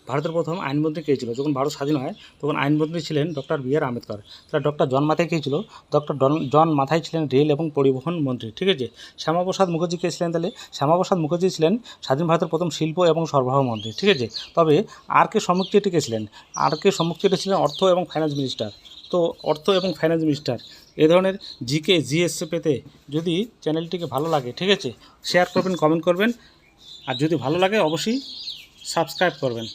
ভারতের প্রথম আইনমন্ত্রী কে ছিল? যখন ভারত স্বাধীন হয় তখন আইনমন্ত্রী ছিলেন ডক্টর বি.আর. আম্বেদকর। তাহলে ডক্টর জন মাথায় কে ছিল? ডক্টর জন মাথায় ছিলেন রেল এবং পরিবহন মন্ত্রী। ঠিক আছে। শ্যামাপ্রসাদ মুখার্জি কে ছিলেন? তাহলে শ্যামাপ্রসাদ মুখার্জি ছিলেন স্বাধীন ভারতের প্রথম শিল্প এবং সরবরাহ মন্ত্রী। ঠিক আছে। তবে আর কে সম্মুখ চেট্টি কে ছিলেন? আর কে সম্মুখ চেট্টি ছিলেন অর্থ এবং ফাইন্যান্স মিনিস্টার। তো অর্থ এবং ফাইন্যান্স মিনিস্টার এ ধরনের জিকে জিএস পেতে যদি চ্যানেলটিকে ভালো লাগে, ঠিক আছে, শেয়ার করবেন, কমেন্ট করবেন, আর যদি ভালো লাগে অবশ্যই সাবস্ক্রাইব করবেন।